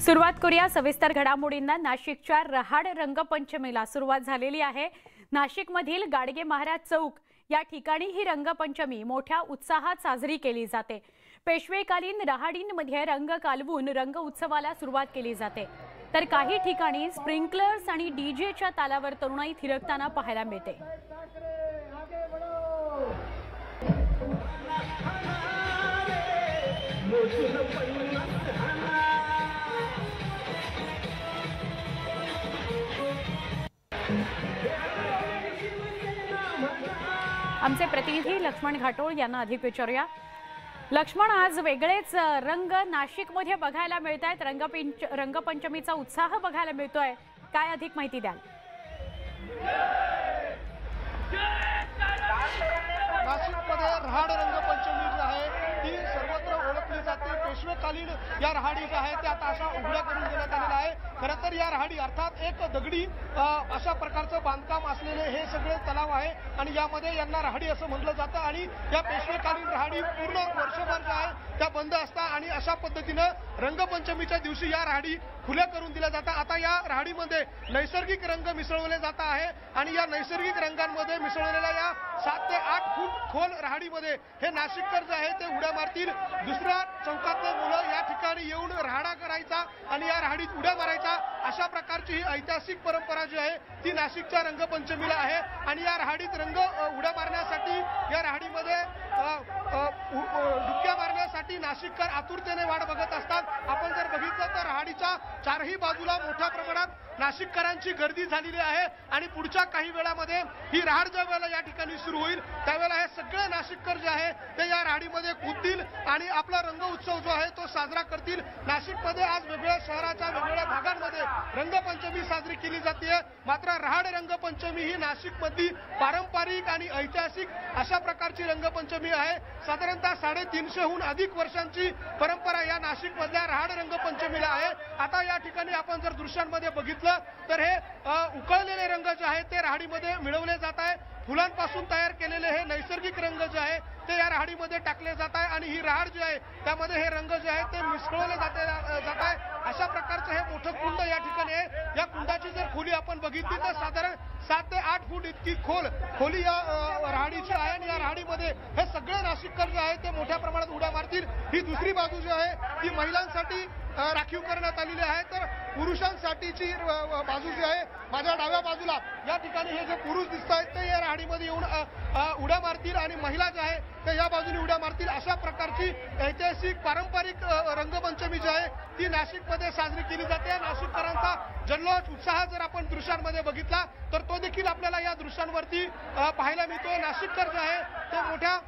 सुरुवात करूया सविस्तर घडामोडींना। नाशिकच्या रहाड रंगपंचमीला सुरुवात झालेली आहे। नाशिकमधील गाडगे महाराज चौक या ठिकाणी ही रंगपंचमी मोठ्या उत्साहात साजरी केली जाते। पेशवेकालीन रहाडींमध्ये रंग कालवून रंग उत्सवाला सुरुवात केली जाते, तर काही ठिकाणी स्प्रिंकलर्स आणि डीजेच्या तालावर तरुणाई थिरकताना पाहायला मिळते। आमचे प्रतिनिधी लक्ष्मण घाटोळ यांना अधिक विचारूया। लक्ष्मण, आज वेगळेच रंग नाशिकमध्ये बघायला मिळतायत, रंगपंचमीचा उत्साह बघायला मिळतोय, काय अधिक माहिती द्याल? नाशिकमध्ये रहाड रंगपंचमी जी आहे ती सर्वत्र ओळखली जाते। पेशवेकालीन या रहाडी ज्या आहेत त्या आता अशा उघड्या करून देण्यात आलेल्या आहे। खरं तर या रहाडी अर्थात एक दगडी अशा प्रकारचं बांधकाम असलेले हे सगळे तलाव आहे आणि यामध्ये यांना रहाडी असं म्हटलं जातं आणि या पेशवेकालीन रहाडी पूर्ण वर्षभर ज्या आहे त्या बंद असतात आणि अशा पद्धतीनं रंगपंचमीच्या दिवशी या रहाडी खुल्या करून दिल्या जातात। आता या रहाडीमध्ये नैसर्गिक रंग मिसळवले जात आहे आणि या नैसर्गिक रंगांमध्ये मिसळलेल्या या 7 ते 8 फूट खोल रहाडीमध्ये हे नाशिककर जे आहे ते उड्या मारतील। दुसऱ्या चौकातले मुलं या ठिकाणी येऊन राहाडा करायचा आणि या रहाडीत उड्या मारायचा, अशा प्रकारची ही ऐतिहासिक परंपरा जी आहे ती नाशिकच्या रंगपंचमीला आहे। आणि या रहाडीत रंग उड्या मारण्यासाठी या रहाडीमध्ये डुबक्या मारण्यासाठी नाशिककर आतुरतेने वाट बघत असतात। आपण जर बघितलं तर रहाडीच्या चारही बाजूला मोठ्या प्रमाणात नाशिककरांची गर्दी झालेली आहे आणि पुढच्या काही वेळामध्ये ही रहाड ज्या वेळेला या ठिकाणी सुरू होईल त्यावेळेला हे सगळे नाशिककर जे आहे ते या रहाडीमध्ये कूदतील आणि आपला रंग उत्सव जो आहे तो साजरा करतील। नाशिकमध्ये आज वेगवेगळ्या शहराच्या वेगवेगळ्या भागांमध्ये रंगपंचमी साजरी केली जाते, मात्र रहाड रंगपंचमी ही नाशिकमधली पारंपरिक आणि ऐतिहासिक अशा प्रकारची रंगपंचमी आहे। साधारणतः 350हून अधिक वर्षांची परंपरा या नाशिकमधल्या रहाड रंगपंचमीला आहे। आता या ठिकाणी आपण जर दृश्यांमध्ये बघितलं तर हे उकळलेले रंग जे आहेत ते रहाडीमध्ये मिळवले जात आहे। फुलांपासून तयार केलेले हे नैसर्गिक रंग जे आहे ते या रहाडीमध्ये टाकले जात आहे आणि ही रहाड जी आहे त्यामध्ये हे रंग जे आहेत ते मिसळवले जात आहे। अशा प्रकारचं हे मोठं कुंड या ठिकाणी आहे। या कुंडाची जर खोली आपण बघितली तर साधारण 7 ते 8 फूट इतकी खोली या रहाडीची आहे आणि या रहाडीमध्ये हे सगळे नाशिककर जे आहेत ते मोठ्या प्रमाणात उड्या मारतील। ही दुसरी बाजू जी आहे ती महिलांसाठी राखीव करण्यात आलेली आहे, तर पुरुषांसाठीची बाजू जी आहे माझ्या डाव्या बाजूला या ठिकाणी हे जे पुरुष दिसत आहेत ते या रहाडीमध्ये येऊन उड्या मारतील आणि महिला ज्या आहे ते या बाजूने उड्या मारतील। अशा प्रकारची ऐतिहासिक पारंपरिक रंगपंचमी जी आहे ती नाशिकमध्ये साजरी केली जाते। नाशिककरांचा जल्लोष उत्साह जर आपण दृश्यांमध्ये बघितला तर तो देखील आपल्याला या दृश्यांवरती पाहायला मिळतोय। नाशिककर जे आहे ते मोठ्या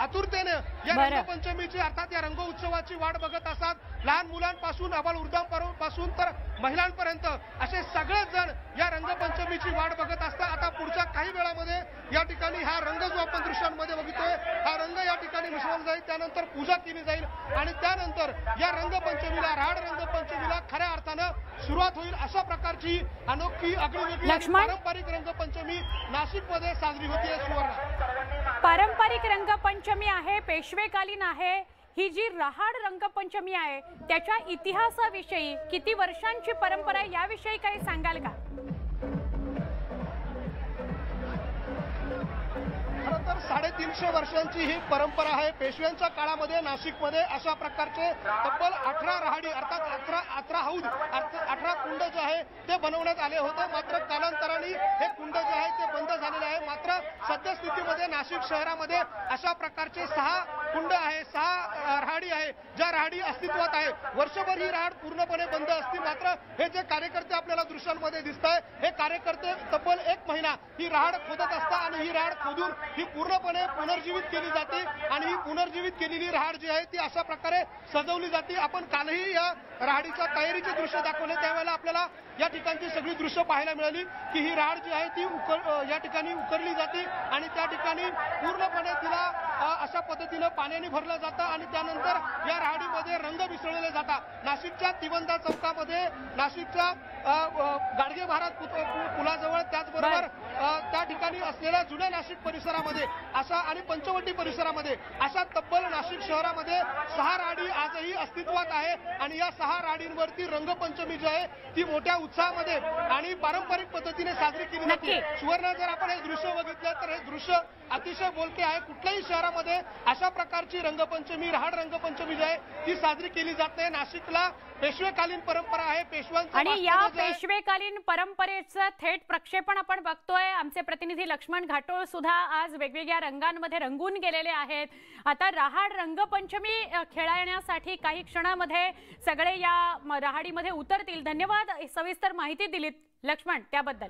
आतुरतेने या रंगपंचमीची अर्थात या रंग उत्सवाची वाट बघत असतात। लहान मुलांपासून अबालवृद्धांपासून तर महिलांपर्यंत असे सगळेच जण या रंगपंचमीची वाट बघत असतात। आता पुढच्या काही वेळामध्ये या ठिकाणी हा रंग जो आपण दृश्यांमध्ये बघतोय हा रंग या ठिकाणी मिसळला जाईल, त्यानंतर पूजा केली जाईल आणि त्यानंतर या रंगपंचमीला रहाड रंगपंचमीला खऱ्या अर्थानं सुरुवात होईल। अशा प्रकारची अनोखी आगळीवेगळी पारंपरिक रंगपंचमी नाशिकमध्ये साजरी होती आहे। सुवर्ण पारंपरिक रंगपंचमी आहे, पेशवेकालीन आहे। ही जी रहाड रंगपंचमी आहे त्याच्या इतिहासाविषयी, किती वर्षांची परंपरा आहे याविषयी काही सांगाल का? खरं तर 350 वर्षांची ही परंपरा आहे। पेशव्यांच्या काळामध्ये नाशिकमध्ये अशा प्रकारचे तब्बल 18 रहाडी अर्थात 18 हौद 18 कुंड जे आहे ते बनवण्यात आले होते, मात्र कालांतराने हे कुंड जे आहे ते बंद झालेले आहे। मात्र सद्यस्थितीमध्ये नाशिक शहरामध्ये अशा प्रकारचे 6 कुंड आहे, 6 रहाडी आहे ज्या रहाडी अस्तित्वात आहे। वर्षभर ही रहाड पूर्णपणे बंद असते, मात्र हे जे कार्यकर्ते आपल्याला दृश्यांमध्ये दिसत आहे हे कार्यकर्ते तब्बल 1 महिना ही रहाड खोदत असतात आणि ही रहाड खोदून ही पूर्णपणे पुनर्जीवित केली जाते आणि ही पुनर्जीवित केलेली रहाड जी आहे ती अशा प्रकारे सजवली जाते। आपण कालही या रहाडीच्या तयारीचे दृश्य दाखवले, त्यावेळेला आपल्याला या ठिकाणची सगळी दृश्य पाहायला मिळाली की ही रहाड जी आहे ती या ठिकाणी उकरली जाते आणि त्या ठिकाणी पूर्णपणे तिला अशा पद्धतीने पाण्याने भरलं जातं आणि त्यानंतर या रहाडीमध्ये रंग मिसळले जातात। नाशिकच्या तिवंदा चौकामध्ये नाशिकच्या गाडगे महाराज पुलाजवळ, त्याचबरोबर त्या ठिकाणी असलेल्या जुन्या नाशिक परिसरामध्ये अशा आणि पंचवटी परिसरामध्ये अशा तब्बल नाशिक शहरामध्ये 6 राहाडी आजही अस्तित्वात आहे आणि या 6 राहाडींवरती रंगपंचमी जी आहे ती मोठ्या उत्साहामध्ये आणि पारंपरिक पद्धतीने साजरी केली जाते. सुवर्ण, जर आपण हे दृश्य बघितलं तर हे दृश्य अतिशय बोलके आहे. कुठल्याही शहरामध्ये अशा प्रकारची रंगपंचमी, रहाड रंगपंचमी जी आहे ती साजरी केली जात नाही. नाशिकला पेशवेकालीन परंपरा आहे. पेशव्यांचं आणि या पेशवेकालीन परंपरेचं थेट प्रक्षेपण आपण बघतोय. आमचे प्रतिनिधी लक्ष्मण घाटोळ सुद्धा आज वेगवेगळ्या रंगांमध्ये रंगून गेलेले आहेत. आता रहाड रंगपंचमी खेळण्यासाठी काही क्षणामध्ये सगळे या रहाडीमध्ये उतरतील. धन्यवाद, सविस्तर माहिती दिलीत लक्ष्मण, त्याबद्दल.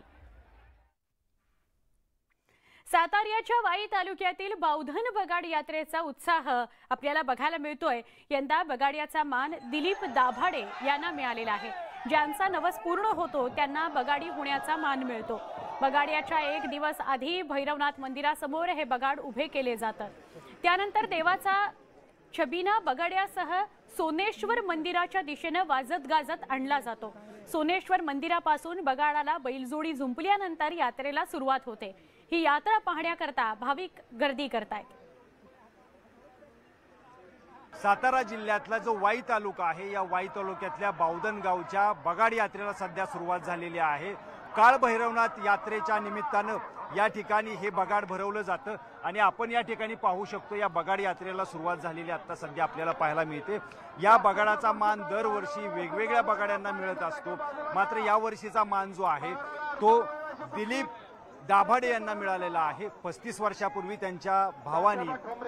साताऱ्याच्या वाई तालुक्यातील बावधन बगाड यात्रेचा उत्साह आपल्याला बघायला मिळतोय. यंदा बगाड्याचा मान दिलीप दाभाडे यांना मिळालेला आहे. ज्यांचा नवस पूर्ण होतो त्यांना बगाडी होण्याचा मान मिळतो. बगाड्याच्या 1 दिवस आधी भैरवनाथ मंदिरासमोर हे बगाड उभे केले जातात. त्यानंतर देवाचा छबिना बगाड्यासह सोनेश्वर मंदिराच्या दिशेने वाजत गाजत आणला जातो. सोनेश्वर मंदिरापासून बगाडाला बैलजोडी झुंपल्यानंतर यात्रेला सुरुवात होते. ही यात्रा पाहण्याकरता भाविक गर्दी करतायत. सातारा जिल्ह्यातला जो वाई तालुका आहे, या वाई तालुक्यातल्या बावधन गावच्या बगाड यात्रेला सध्या सुरुवात झालेली आहे. काळ भैरवनाथ यात्रेच्या निमित्तानं या ठिकाणी हे बगाड भरवलं जातं आणि आपण या ठिकाणी पाहू शकतो या बगाड यात्रेला सुरुवात झालेली आता सध्या आपल्याला पाहायला मिळते. या बगाडाचा मान दरवर्षी वेगवेगळ्या बगाड्यांना मिळत असतो. मात्र या वर्षीचा मान जो आहे तो दिलीप दाभाडे यांना मिळालेला आहे. 35 वर्षापूर्वी त्यांच्या भावानी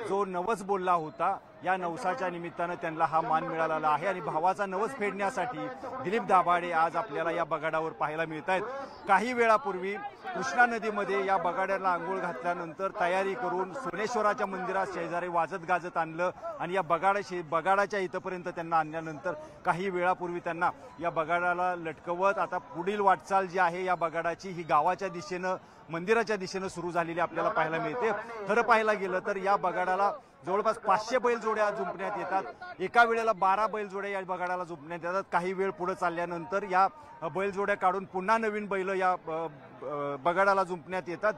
जो नवस बोलला होता, या नवसाच्या निमित्तानं त्यांना हा मान मिळालेला आहे आणि भावाचा नवस फेडण्यासाठी दिलीप दाभाडे आज आपल्याला या बगाडावर पाहायला मिळत आहेत. काही वेळापूर्वी कृष्णा नदीमध्ये या बगाड्याला आंघोळ घातल्यानंतर तयारी करून सोनेश्वराच्या मंदिरात शेजारी वाजत गाजत आणलं आणि या बगाडाच्या इथपर्यंत त्यांना आणल्यानंतर काही वेळापूर्वी त्यांना या बगाडाला लटकवत आता पुढील वाटचाल जी आहे या बगाडाची ही गावाच्या दिशेनं, मंदिराच्या दिशेनं सुरू झालेली आपल्याला पाहायला मिळते. खरं पाहायला गेलं तर या बगाडाला जवळपास 500 बैलजोड्या जुंपण्यात येतात. एका वेळेला 12 बैलजोड्या या बगाडाला जुंपण्यात येतात. काही वेळ पुढे चालल्यानंतर या बैलजोड्या काढून पुन्हा नवीन बैल या बगाडाला जुंपण्यात येतात.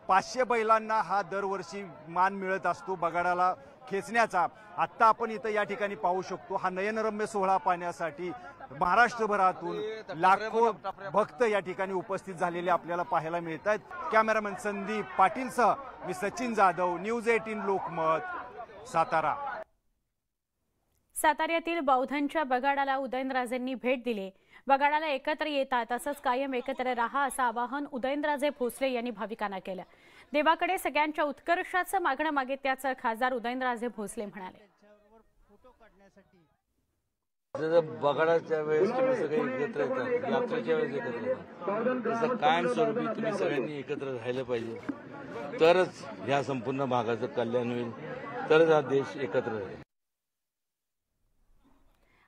500 बैलांना हा दरवर्षी मान मिळत असतो बगाडाला खेचण्याचा. आत्ता आपण इथं या ठिकाणी पाहू शकतो हा नयनरम्य सोहळा पाहण्यासाठी महाराष्ट्रभरातून लाखो भक्त या ठिकाणी उपस्थित झालेले आपल्याला पाहायला मिळत आहेत. कॅमेरामॅन संदीप पाटीलसह मी सचिन जाधव, न्यूज 18 लोकमत, सातारा. साताऱ्यातील बावधनच्या बगाडाला उदयनराजेंनी भेट दिली. बगाडाला एकत्र येतात, तसंच कायम एकत्र राहा असं आवाहन उदयनराजे भोसले यांनी भाविकांना केलं. देवाकडे सगळ्यांच्या उत्कर्षाचं मागणं मागितल्याचं खासदार उदयनराजे भोसले म्हणाले. बगाडाच्या वेळेस तुम्ही सगळे एकत्र येतात, यात्रेच्या वेळेस एकत्र येतात, तसं कायमस्वरूपी तुम्ही सगळ्यांनी एकत्र राहिलं पाहिजे. तरच ह्या संपूर्ण भागाचं कल्याण होईल, तरच हा देश एकत्र राहील.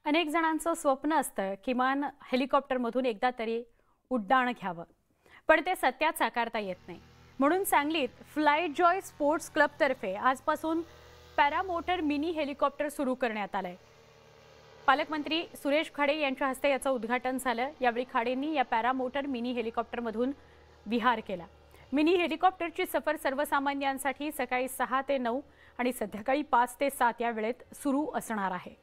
अनेक जणांचं स्वप्न असतं किमान हेलिकॉप्टरमधून एकदा तरी उड्डाण घ्यावं, पण ते सत्यात साकारता येत नाही. म्हणून सांगलीत फ्लाईट जॉय स्पोर्ट्स क्लबतर्फे आजपासून पॅरामोटर मिनी हेलिकॉप्टर सुरू करण्यात आलंय. पालकमंत्री सुरेश खाडे यांच्या हस्ते याचं उद्घाटन झालं. यावेळी खाडेंनी या पॅरामोटर मिनी हेलिकॉप्टरमधून विहार केला. मिनी हेलिकॉप्टरची सफर सर्वसामान्यांसाठी सकाळी 6 ते 9 आणि संध्याकाळी 5 ते 7 या वेळेत सुरू असणार आहे.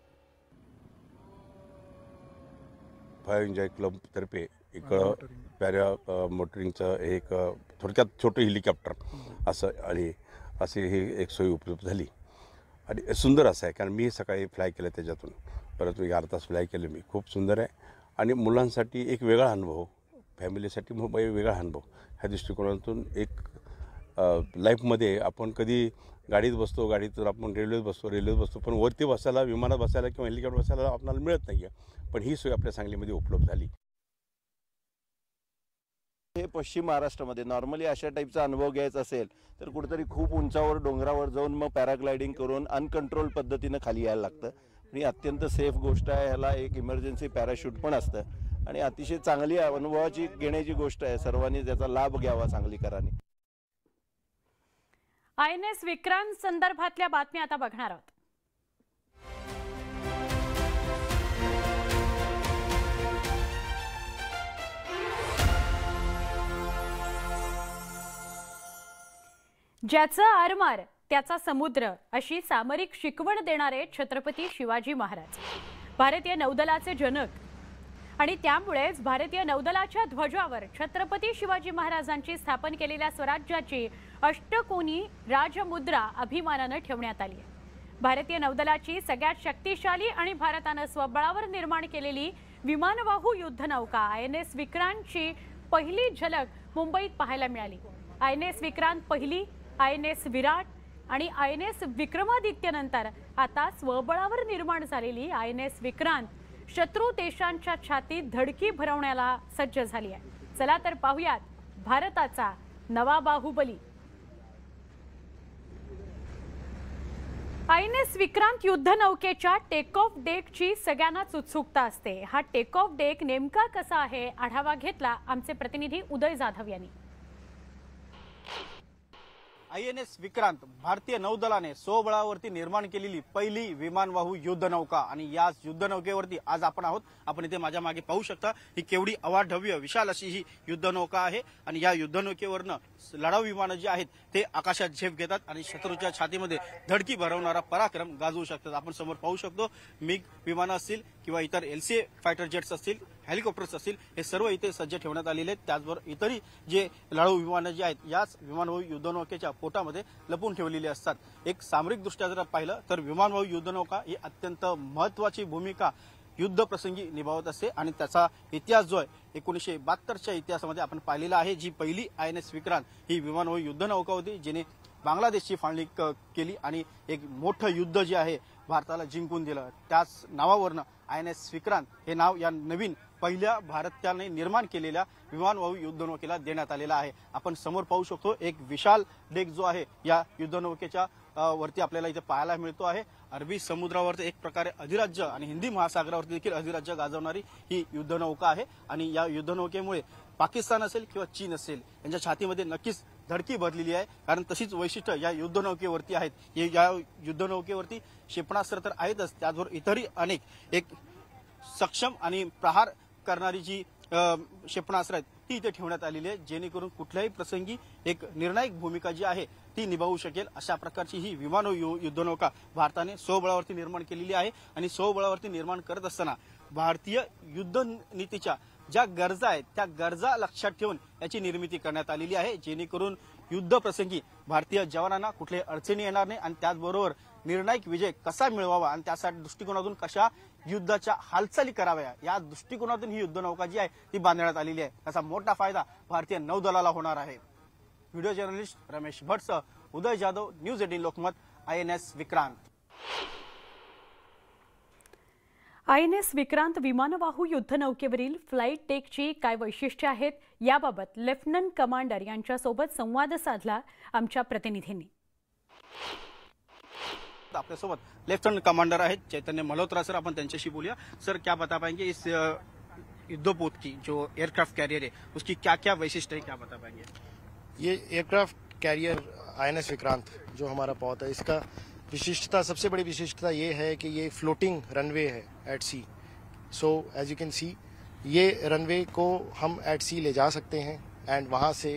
फायर एन्जॉय क्लबतर्फे एक पॅरा मोटरिंगचं एक थोडक्यात छोटं हेलिकॉप्टर असं आणि अशी ही एक सोय उपलब्ध झाली आणि सुंदर असं आहे. कारण मी सकाळी फ्लाय केलं त्याच्यातून, परत मी 11 तास फ्लाय केलं मी. खूप सुंदर आहे आणि मुलांसाठी एक वेगळा अनुभव, फॅमिलीसाठी वेगळा अनुभव. ह्या दृष्टिकोनातून एक लाईफमध्ये आपण कधी गाडीत बसतो, गाडीतून आपण रेल्वेत बसतो, पण वरती बसायला, विमानात बसायला किंवा हेलिकॉप्टर बसायला आपल्याला मिळत नाही आहे. पण ही सोय आपल्या सांगलीमध्ये उपलब्ध झाली. हे पश्चिम महाराष्ट्रामध्ये नॉर्मली अशा टाईपचा अनुभव घ्यायचा असेल तर कुठेतरी खूप उंचावर डोंगरावर जाऊन मग पॅराग्लायडिंग करून अनकंट्रोल पद्धतीनं खाली यायला लागतं. आणि अत्यंत सेफ गोष्ट आहे. ह्याला एक इमर्जन्सी पॅराशूट पण असतं आणि अतिशय चांगली अनुभवाची घेण्याची गोष्ट आहे. सर्वांनी त्याचा लाभ घ्यावा सांगलीकरांनी. INS विक्रांत संदर्भातल्या बातम्या आता बघणार आहोत. ज्याचं आरमार त्याचा समुद्र अशी सामरिक शिकवण देणारे छत्रपती शिवाजी महाराज भारतीय नौदलाचे जनक आणि त्यामुळेच भारतीय नौदलाच्या ध्वजावर छत्रपती शिवाजी महाराजांची स्थापन केलेल्या स्वराज्याची अष्टकोनी राजमुद्रा अभिमानाने ठेवण्यात आली आहे। भारतीय नौदलाची सगळ्यात शक्तिशाली आणि भारताने स्वबळावर निर्माण केलेली विमानवाहू युद्धनौका INS विक्रांतची पहिली झलक मुंबईत पाहायला मिळाली। INS विक्रांत पहिली, INS विराट आणि INS विक्रमादित्य नंतर आता स्वबळावर निर्माण झालेली INS विक्रांत शत्रू देशांच्या छातीत धडकी भरवण्याला सज्ज झाली आहे। चला तर पाहूयात भारताचा नवा बाहुबली। INS विक्रांत युद्धनौकेच्या टेक ऑफ डेकची सगळ्यांनाच उत्सुकता असते। हा टेक ऑफ डेक नेमका कसा आहे आढावा घेतला आमचे प्रतिनिधी उदय जाधव यांनी। INS विक्रांत भारतीय नौदलाने स्वबळावरती निर्माण केलेली पहिली विमानवाहू युद्धनौका आणि या युद्धनौकेवरती आज आपण आहोत। आपण इथे माझ्या मागे पाहू शकता ही केवढी अवाढव्य विशाल अशी ही युद्धनौका आहे आणि या युद्धनौकेवरनं लढाऊ विमानं जी आहेत ते आकाशात झेप घेतात आणि शत्रूच्या छातीमध्ये धडकी भरवणारा पराक्रम गाजवू शकतात। आपण समोर पाहू शकतो मिग विमानं असतील किंवा इतर LCA फायटर जेट्स असतील, हेलिकॉप्टर्स असतील, हे सर्व इथे सज्ज ठेवण्यात आलेले आहेत। त्याचबरोबर इतरही जे लढाऊ विमानं जी आहेत याच विमानवाहू युद्धनौकेच्या पोटामध्ये लपून ठेवलेली असतात। एक सामरिक दृष्ट्या जर पाहिलं तर विमानवाहू युद्धनौका ही अत्यंत महत्त्वाची भूमिका युद्ध प्रसंगी निभावत असते आणि त्याचा इतिहास जो आहे 1972च्या इतिहासामध्ये आपण पाहिलेला आहे। जी पहिली INS विक्रांत ही विमानवाहू युद्धनौका होती जिने बांगलादेशची फाळणी केली आणि एक मोठं युद्ध जे आहे भारताला जिंकून दिलं। त्याच नावावरनं INS विक्रांत हे नाव या नवीन पहिल्या भारताने निर्माण केलेल्या विमानवाहू युद्धनौकेला देण्यात आलेला आहे। आपण समोर पाहू शकतो एक विशाल डेक जो आहे या युद्धनौकेच्या वरती आपल्याला इथे पाहायला मिळतो आहे। अरबी समुद्रावरती एक प्रकारे अधिराज्य आणि हिंदी महासागरावरती देखील अधिराज्य गाजवणारी ही युद्धनौका आहे आणि या युद्धनौकेमुळे पाकिस्तान असेल किंवा चीन असेल यांच्या छातीमध्ये नक्कीच धडकी भरलेली आहे, कारण तशीच वैशिष्ट्य या युद्धनौकेवरती आहेत। या युद्धनौकेवरती क्षेपणास्त्र तर आहेतच, त्याचबरोबर इतरही अनेक एक सक्षम आणि प्रहार करणारी जी क्षेपणास्त्र आहेत ती इथे ठेवण्यात आलेली आहे, जेणेकरून कुठल्याही प्रसंगी एक निर्णायक भूमिका जी आहे ती निभावू शकेल अशा प्रकारची ही विमानवाहू युद्धनौका भारताने स्वबळावरती निर्माण केलेली आहे। आणि स्वबळावरती निर्माण करत असताना भारतीय युद्ध नीतीच्या ज्या गरजा आहेत त्या गरजा लक्षात ठेवून याची निर्मिती करण्यात आलेली आहे, जेणेकरून युद्ध प्रसंगी भारतीय जवानांना कुठल्याही अडचणी येणार नाही आणि त्याचबरोबर निर्णायक विजय कसा मिळवावा आणि त्यासाठी दृष्टिकोनातून कशा युद्धाच्या हालचाली कराव्या या दृष्टिकोनातून ही युद्धनौका जी आहे ती बांधण्यात आलेली आहे। त्याचा मोठा फायदा भारतीय नौदलाला होणार आहे। व्हिडिओ जर्नलिस्ट रमेश भटसह Uday Jadhav, news 18 Lokmat, INS Vikrant. INS Vikrant विमानवाहू युद्धनौकेवरील फ्लाईट डेकची काय वैशिष्ट्ये आहेत याबाबत लेफ्टनंट कमांडर यांच्यासोबत संवाद साधला आमच्या प्रतिनिधींनी। आपल्यासोबत लेफ्टनंट कमांडर आहेत चैतन्य मल्होत्रा सर, आपण त्यांच्याशी बोलिया। सर, क्या बता पाएंगे इस युद्धपोत की जो एयरक्राफ्ट कैरियर है उसकी क्या क्या वैशिष्ट्य है, क्या बता पाएंगे? ये एयरक्राफ्ट कैरियर INS विक्रांत जो हमारा पोत है, इसका विशिष्टता, सबसे बड़ी विशिष्टता ये है कि ये फ्लोटिंग रनवे है at sea. So as you can see ये रनवे को हम एट सी ले जा सकते हैं एंड वहाँ से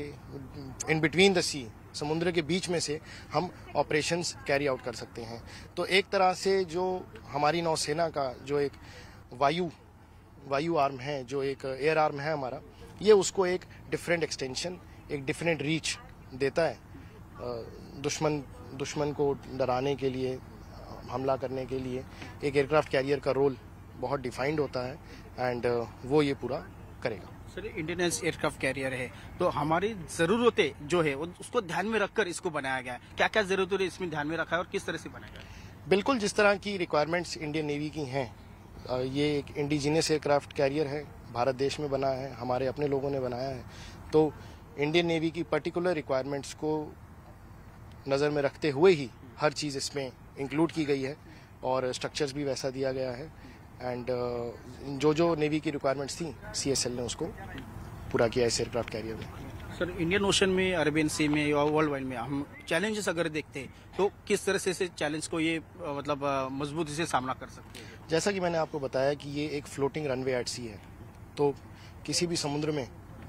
इन बिटवीन द सी, समुद्र के बीच में से हम ऑपरेशंस कैरी आउट कर सकते हैं। तो एक तरह से जो हमारी नौसेना का जो एक वायु आर्म है, जो एक एयर आर्म है हमारा, ये उसको एक डिफरेंट एक्सटेंशन, एक डिफरेंट रीच देता है। दुश्मन को डराने के लिए, हमला करने के लिए एक एयरक्राफ्ट कैरियर का रोल बहुत डिफाइंड होता है एंड वो ये पूरा करेगा। सर, इंडियन एयरक्राफ्ट कैरियर है तो हमारी जरूरतें जो है उसको ध्यान में रखकर इसको बनाया गया है। क्या क्या जरूरतें इसमें ध्यान में रखा है और किस तरह से बनाया गया है? बिल्कुल जिस तरह की रिक्वायरमेंट्स इंडियन नेवी की हैं, ये एक इंडिजिनियस एयरक्राफ्ट कैरियर है, भारत देश में बना है, हमारे अपने लोगों ने बनाया है। तो इंडियन नेवी की पर्टिकुलर रिक्वायरमेंट्स को नज़र में रखते हुए ही हर चीज़ इसमें इंक्लूड की गई है और स्ट्रक्चर्स भी वैसा दिया गया है एंड जो नेवी की रिक्वायरमेंट्स थी CSL ने उसको पूरा किया इस एयरक्राफ्ट कैरियर में। सर, इंडियन ओशन में, अरेबियन सी में या वर्ल्ड वाइड में हम चैलेंजेस अगर देखते हैं तो किस तरह से चैलेंज को ये मतलब मजबूती से सामना कर सकते हैं? जैसा कि मैंने आपको बताया कि ये एक फ्लोटिंग रनवे एट सी है, तो किसी भी समुद्र में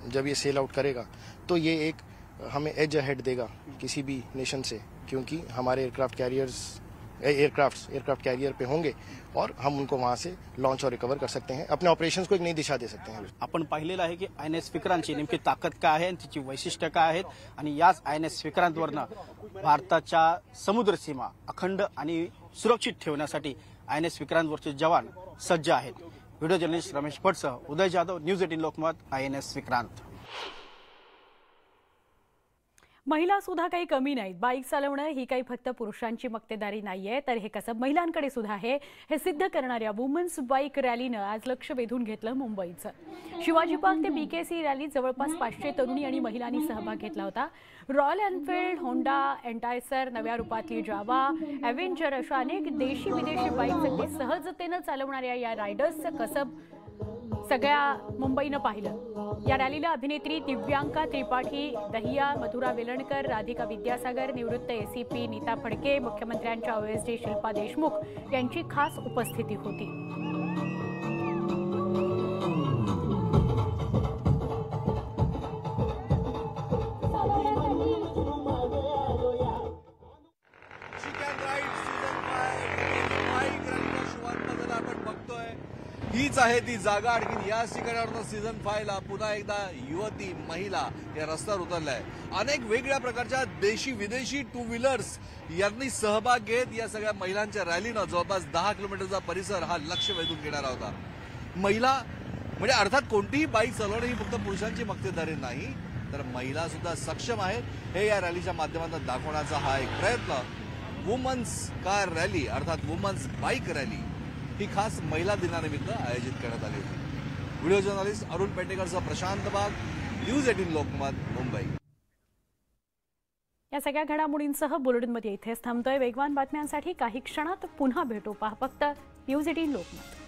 जब ये सेल आउट करेगा तो ये एक हमें एज अहेड देगा किसी भी नेशन से, क्योंकि हमारे एयरक्राफ्ट कैरियर पे होंगे और हम उनको वहां से लॉन्च और रिकवर कर सकते हैं, अपने ऑपरेशंस को एक नई दिशा दे सकते हैं। आपण पाहिलेलं आहे की INS विक्रांतची नेमकी ताकद काय आहे आणि तिची वैशिष्ट्य काय आहेत आणि याच INS विक्रांतवरनं भारताच्या समुद्र सीमा अखंड आणि सुरक्षित ठेवण्यासाठी INS विक्रांतवरचे जवान सज्ज आहेत। व्हिडिओ जर्नलिस्ट रमेश भटसह उदय जाधव, न्यूज 18 लोकमत, INS विक्रांत। महिला सुद्धा काही कमी नाहीत। बाईक चालवणं ही काही फक्त पुरुषांची मक्तेदारी नाहीये, तर हे कसब महिलांकडे सुद्धा आहे, हे सिद्ध करणाऱ्या वुमन्स बाईक रॅलीनं आज लक्ष वेधून घेतलं मुंबईचं। शिवाजी पार्क ते BKC रॅलीत जवळपास 500 तरुणी आणि महिलांनी सहभाग घेतला होता। रॉयल एनफील्ड, होंडा, एंटायसर, नव्या रूपातली जावा, एव्हेंजर अशा अनेक देशी विदेशी बाईक अगदी सहजतेनं चालवणाऱ्या या रायडर्सचं कसब सगळ्या मुंबईनं पाहिलं। या रॅलीला अभिनेत्री दिव्यांका त्रिपाठी, दहिया मधुरा वेलणकर, राधिका विद्यासागर, निवृत्त ACP नीता फडके, मुख्यमंत्र्यांच्या OSD शिल्पा देशमुख यांची खास उपस्थिती होती। हीच आहे ती जागा। आणखी याच ठिकाणावरून सीझन 5 ला पुन्हा एकदा युवती महिला या रस्त्यावर उतरल्या आहे। अनेक वेगळ्या प्रकारच्या देशी विदेशी टू व्हीलर्स यांनी सहभाग घेत या सगळ्या महिलांच्या रॅलीनं जवळपास 10 किलोमीटरचा परिसर हा लक्ष वेधून घेणारा होता। महिला म्हणजे अर्थात कोणतीही बाईक चालवणं ही फक्त पुरुषांची मक्तेदारी नाही, तर महिला सुद्धा सक्षम आहेत हे या रॅलीच्या माध्यमातून दाखवण्याचा हा एक प्रयत्न। वुमन्स कार रॅली अर्थात वुमन्स बाईक रॅली ही खास महिला दिनानिमित्त आयोजित करण्यात आली होती। व्हिडिओ जर्नलिस्ट अरुण पेंडेकरसह प्रशांत बाग, न्यूज 18 लोकमत, मुंबई। या सगळ्या घडामोडींसह बुलेटिनमध्ये इथेच थांबतोय। वेगवान बातम्यांसाठी काही क्षणात पुन्हा भेटू। पहा फक्त न्यूज 18 लोकमत।